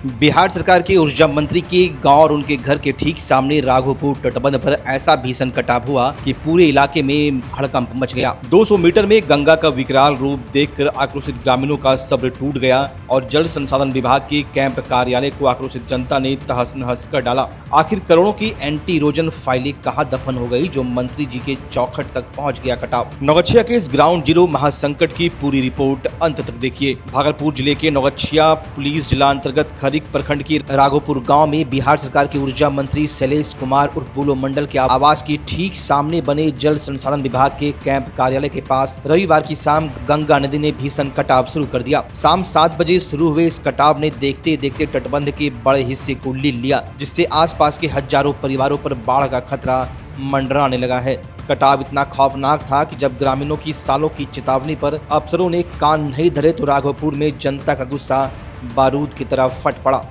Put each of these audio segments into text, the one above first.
बिहार सरकार के ऊर्जा मंत्री के गांव और उनके घर के ठीक सामने राघोपुर तटबंध पर ऐसा भीषण कटाव हुआ कि पूरे इलाके में हड़कंप मच गया। 200 मीटर में गंगा का विकराल रूप देखकर आक्रोशित ग्रामीणों का सब्र टूट गया और जल संसाधन विभाग के कैंप कार्यालय को आक्रोशित जनता ने तहस नहस कर डाला। आखिर करोड़ों की एंटी इरोजन फाइलें कहां दफन हो गई जो मंत्री जी के चौखट तक पहुंच गया कटाव। नौगछिया के इस ग्राउंड जीरो महासंकट की पूरी रिपोर्ट अंत तक देखिए। भागलपुर जिले के नौगछिया पुलिस जिला अंतर्गत खरीक प्रखंड के राघोपुर गांव में बिहार सरकार के ऊर्जा मंत्री शैलेश कुमार उर्फ बुलो मंडल के आवास के ठीक सामने बने जल संसाधन विभाग के कैंप कार्यालय के पास रविवार की शाम गंगा नदी ने भीषण कटाव शुरू कर दिया। शाम 7 बजे शुरू हुए इस कटाव ने देखते देखते तटबंध के बड़े हिस्से को ले लिया, जिससे आसपास के हजारों परिवारों पर बाढ़ का खतरा मंडराने लगा है। कटाव इतना खौफनाक था कि जब ग्रामीणों की सालों की चेतावनी पर अफसरों ने कान नहीं धरे तो राघोपुर में जनता का गुस्सा बारूद की तरह फट पड़ा।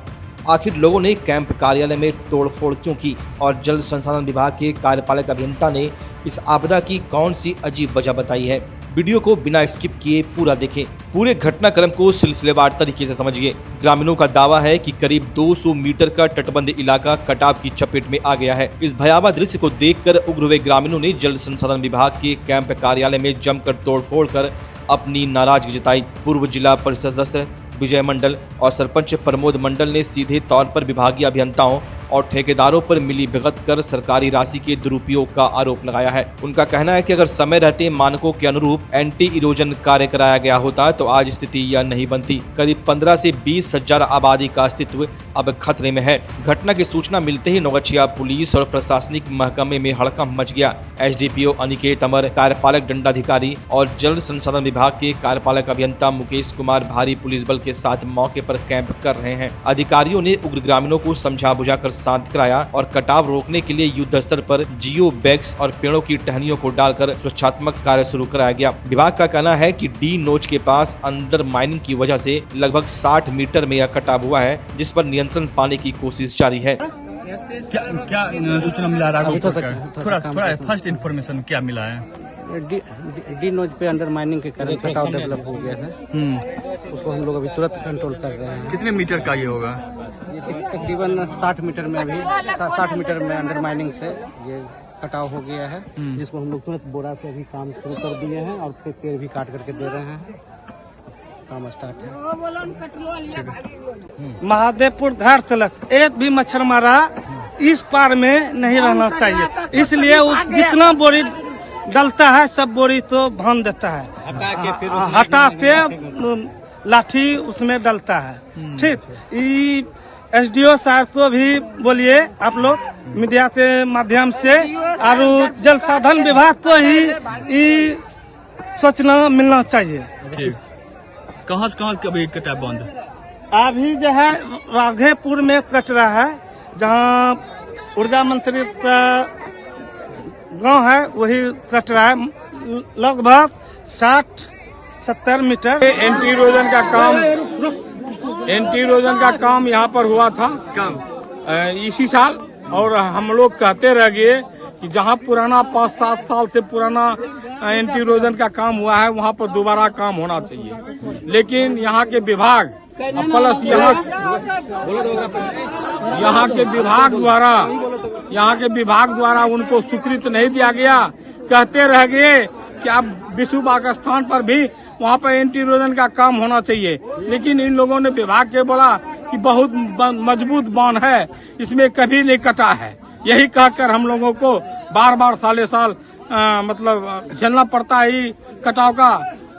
आखिर लोगों ने कैंप कार्यालय में तोड़फोड़ क्यों की और जल संसाधन विभाग के कार्यपालक अभियंता ने इस आपदा की कौन सी अजीब वजह बताई है। वीडियो को बिना स्किप किए पूरा देखें, पूरे घटनाक्रम को सिलसिलेवार तरीके से समझिए। ग्रामीणों का दावा है कि करीब 200 मीटर का तटबंध इलाका कटाव की चपेट में आ गया है। इस भयावह दृश्य को देखकर उग्र हुए ग्रामीणों ने जल संसाधन विभाग के कैंप कार्यालय में जमकर तोड़फोड़ कर अपनी नाराजगी जताई। पूर्व जिला परिषद सदस्य विजय मंडल और सरपंच प्रमोद मंडल ने सीधे तौर पर विभागीय अभियंताओं और ठेकेदारों पर मिलीभगत कर सरकारी राशि के दुरुपयोग का आरोप लगाया है। उनका कहना है कि अगर समय रहते मानकों के अनुरूप एंटी इरोजन कार्य कराया गया होता तो आज स्थिति यह नहीं बनती। करीब 15 से 20 हजार आबादी का अस्तित्व अब खतरे में है। घटना की सूचना मिलते ही नौगछिया पुलिस और प्रशासनिक महकमे में हड़कंप मच गया। एसडीपीओ अनिकेत अमर, कार्यपालक दंडाधिकारी और जल संसाधन विभाग के कार्यपालक अभियंता मुकेश कुमार भारी पुलिस बल के साथ मौके पर कैंप कर रहे हैं। अधिकारियों ने उग्र ग्रामीणों को समझा बुझाकर शांत कराया और कटाव रोकने के लिए युद्ध स्तर पर जियो बैग्स और पेड़ों की टहनियों को डालकर स्वच्छात्मक कार्य शुरू कराया गया। विभाग का कहना है कि डी नोच के पास अंडर माइनिंग की वजह से लगभग 60 मीटर में यह कटाव हुआ है, जिस पर नियंत्रण पाने की कोशिश जारी है। क्या सूचना मिला थोड़ा फर्स्ट इन्फॉर्मेशन क्या मिला है? डी नोज पे अंडर माइनिंग के कारण कटाव डेवलप हो गया है। उसको हम लोग अभी तुरंत कंट्रोल कर रहे हैं। कितने मीटर का ये होगा? ये तकरीबन 60 मीटर में अभी 60 मीटर में अंडर माइनिंग से ये कटाव हो गया है, जिसको हम लोग तुरंत बोरा से अभी काम शुरू कर दिए हैं और फिर पेड़ भी काट करके दे रहे हैं। काम स्टार्ट है। महादेवपुर धार तलक एक भी मच्छर मारा इस पार में नहीं रहना चाहिए, इसलिए जितना बोरी डलता है सब बोरी तो भान देता है, हटा के लाठी उसमें डलता है। ठीक, एसडीओ साहब को भी बोलिए आप लोग मीडिया के माध्यम से, और जल संसाधन विभाग को ही सोचना मिलना चाहिए। कहाँ से कहाँ कभी कटाव बंद? अभी जो है राघेपुर में कट रहा है, जहाँ ऊर्जा मंत्री का गांव है वही कट रहा है, लगभग 60-70 मीटर। एंटी इरोजन का काम यहाँ पर हुआ था इसी साल, और हम लोग कहते रह गए कि जहाँ पुराना 5-7 साल से पुराना एंटी इरोजन का काम हुआ है वहाँ पर दोबारा काम होना चाहिए। लेकिन यहाँ के विभाग प्लस यहाँ के विभाग द्वारा उनको स्वीकृति नहीं दिया गया। कहते रह गए कि अब विश्वबाग स्थान पर भी वहाँ पर एंटी इरोजन का काम होना चाहिए, लेकिन इन लोगों ने विभाग के बोला कि बहुत मजबूत बांध है, इसमें कभी नहीं कटा है। यही कहकर हम लोगों को बार साले साल मतलब झेलना पड़ता है कटाव का।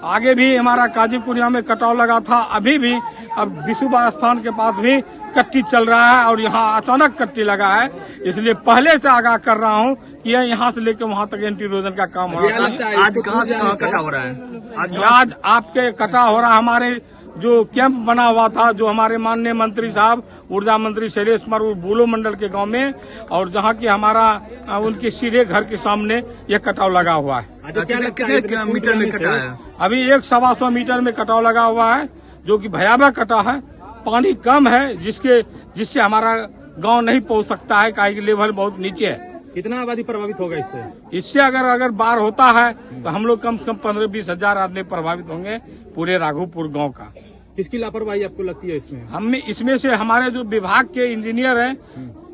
आगे भी हमारा काजीपुरिया में कटाव लगा था, अभी भी अब विश्वबाग स्थान के पास भी कट्टी चल रहा है और यहाँ अचानक कट्टी लगा है। इसलिए पहले से आगाह कर रहा हूँ कि यहाँ से लेकर वहाँ तक एंटी इरोजन का काम हो रहा है। आज कहाँ से कहाँ कटा हो रहा है? आज आपके कटा हो रहा है। हमारे जो कैंप बना हुआ था, जो हमारे माननीय मंत्री साहब ऊर्जा मंत्री शैलेश कुमार बुलो मंडल के गांव में, और जहां की हमारा उनके सीधे घर के सामने ये कटाव लगा हुआ है। कितने मीटर में कटा है? अभी 100-125 मीटर में कटाव लगा हुआ है, जो कि भयावह कटा है। पानी कम है जिससे हमारा गांव नहीं पहुंच सकता है, काहे कि लेवल बहुत नीचे है। कितना आबादी प्रभावित होगा इससे? इससे अगर बाढ़ होता है तो हम लोग कम से कम 15-20 हजार आदमी प्रभावित होंगे पूरे राघोपुर गांव का। किसकी लापरवाही आपको लगती है इसमें? हम इसमें से हमारे जो विभाग के इंजीनियर हैं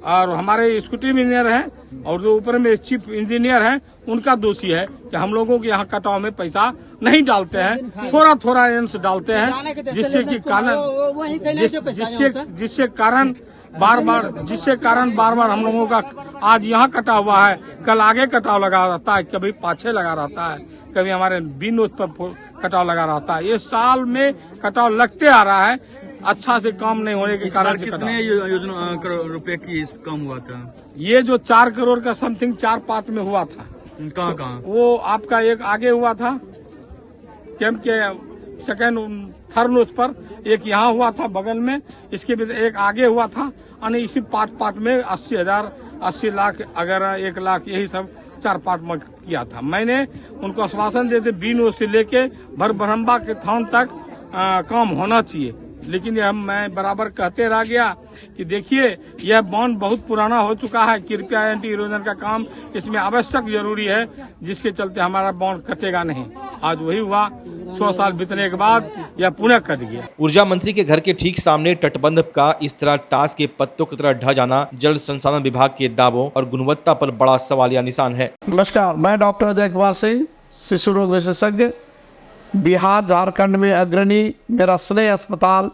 और हमारे एग्जीक्यूटिव इंजीनियर हैं और जो ऊपर में चीफ इंजीनियर हैं, उनका दोषी है कि हम लोगों के यहाँ कटाव में पैसा नहीं डालते हैं, थोड़ा थोड़ा अंश डालते हैं, जिससे कारण बार बार हम लोगों का आज यहाँ कटा हुआ है, कल आगे कटाव लगा रहता है, कभी पाछे लगा रहता है, कभी हमारे बिन नोट पर कटाव लगा रहता है। ये साल में कटाव लगते आ रहा है, अच्छा से काम नहीं होने के कारण। कितने योजना करोड़ रुपए की काम हुआ था? ये जो 4 करोड़ का समथिंग 4 पार्ट में हुआ था। कहाँ? वो आपका एक आगे हुआ था कैंप के सेकेंड थर्ड नोट पर, एक यहाँ हुआ था बगल में, इसके भी एक आगे हुआ था, यानी इसी पार्ट में 80,000, 80 लाख, अगर 1 लाख, यही सब 4 पार्ट में किया था। मैंने उनको आश्वासन दे दी बीनो से लेके भर ब्रह्मबा के थान तक काम होना चाहिए, लेकिन यह मैं बराबर कहते रह गया कि देखिए यह बांध बहुत पुराना हो चुका है, कृपया एंटी इरोजन का काम इसमें आवश्यक जरूरी है, जिसके चलते हमारा बांध कटेगा नहीं। आज वही हुआ, 6 साल बीतने के बाद यह पुनः कट गया। ऊर्जा मंत्री के घर के ठीक सामने तटबंध का इस तरह ताश के पत्तों की तरह ढह जाना जल संसाधन विभाग के दावों और गुणवत्ता पर बड़ा सवालिया निशान है। नमस्कार, मैं डॉक्टर अजय कुमार सिंह, शिशु रोग विशेषज्ञ, बिहार झारखंड में अग्रणी मेरा स्नेह अस्पताल,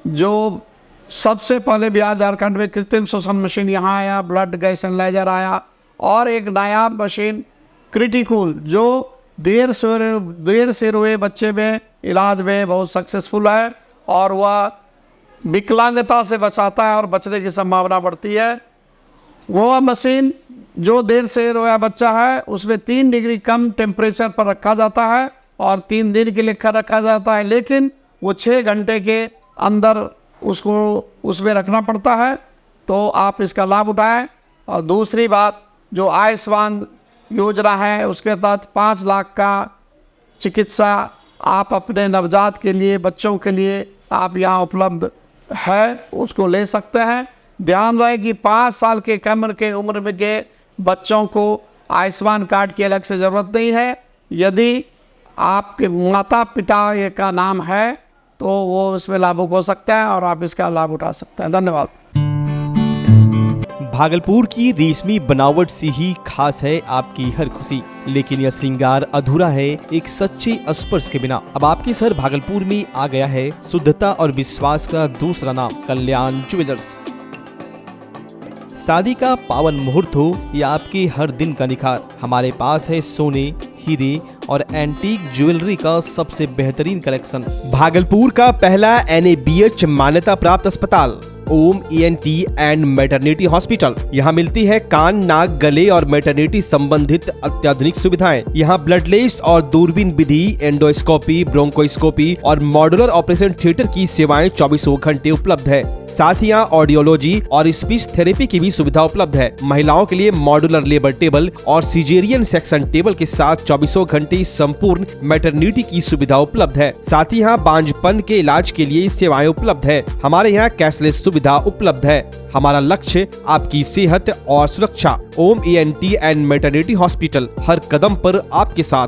जो सबसे पहले बिहार झारखंड में कृत्रिम श्वसन मशीन यहाँ आया, ब्लड गैस एनालाइजर आया, और एक नायाब मशीन क्रिटिकल जो देर से रोए बच्चे में इलाज में बहुत सक्सेसफुल है, और वह विकलांगता से बचाता है और बचने की संभावना बढ़ती है। वह मशीन जो देर से रोया बच्चा है उसमें 3 डिग्री कम टेम्परेचर पर रखा जाता है और 3 दिन के लिए रखा जाता है, लेकिन वो 6 घंटे के अंदर उसको उसमें रखना पड़ता है। तो आप इसका लाभ उठाएं। और दूसरी बात, जो आयुष्मान योजना है उसके तहत 5 लाख का चिकित्सा आप अपने नवजात के लिए, बच्चों के लिए आप यहाँ उपलब्ध है, उसको ले सकते हैं। ध्यान रहे कि 5 साल के कम के उम्र में के बच्चों को आयुष्मान कार्ड की अलग से ज़रूरत नहीं है। यदि आपके माता पिता ये का नाम है तो वो इसमें लाभुक हो सकता है और आप इसका लाभ उठा सकते हैं। धन्यवाद। भागलपुर की रेशमी बनावट से ही खास है आपकी हर खुशी, लेकिन यह श्रृंगार अधूरा है एक सच्चे स्पर्श के बिना। अब आपके शहर भागलपुर में आ गया है शुद्धता और विश्वास का दूसरा नाम, कल्याण ज्वेलर्स। शादी का पावन मुहूर्त हो या आपके हर दिन का निखार, हमारे पास है सोने, हीरे और एंटीक ज्वेलरी का सबसे बेहतरीन कलेक्शन। भागलपुर का पहला NABH मान्यता प्राप्त अस्पताल ओम ENT एंड मैटरनिटी हॉस्पिटल। यहाँ मिलती है कान, नाक, गले और मैटरनिटी संबंधित अत्याधुनिक सुविधाएं। यहाँ ब्लडलेस और दूरबीन विधि, एंडोस्कोपी, ब्रोंकोस्कोपी और मॉड्यूलर ऑपरेशन थिएटर की सेवाएं 24 घंटे उपलब्ध है। साथ ही यहाँ ऑडियोलॉजी और स्पीच थेरेपी की भी सुविधा उपलब्ध है। महिलाओं के लिए मॉड्यूलर लेबर टेबल और सिजेरियन सेक्शन टेबल के साथ 24 घंटे संपूर्ण मैटरनिटी की सुविधा उपलब्ध है। साथ ही यहाँ बांझपन के इलाज के लिए सेवाएं उपलब्ध है। हमारे यहाँ कैशलेस सुविधा उपलब्ध है। हमारा लक्ष्य आपकी सेहत और सुरक्षा। ओम ENT एंड मैटरनिटी हॉस्पिटल, हर कदम पर आपके साथ।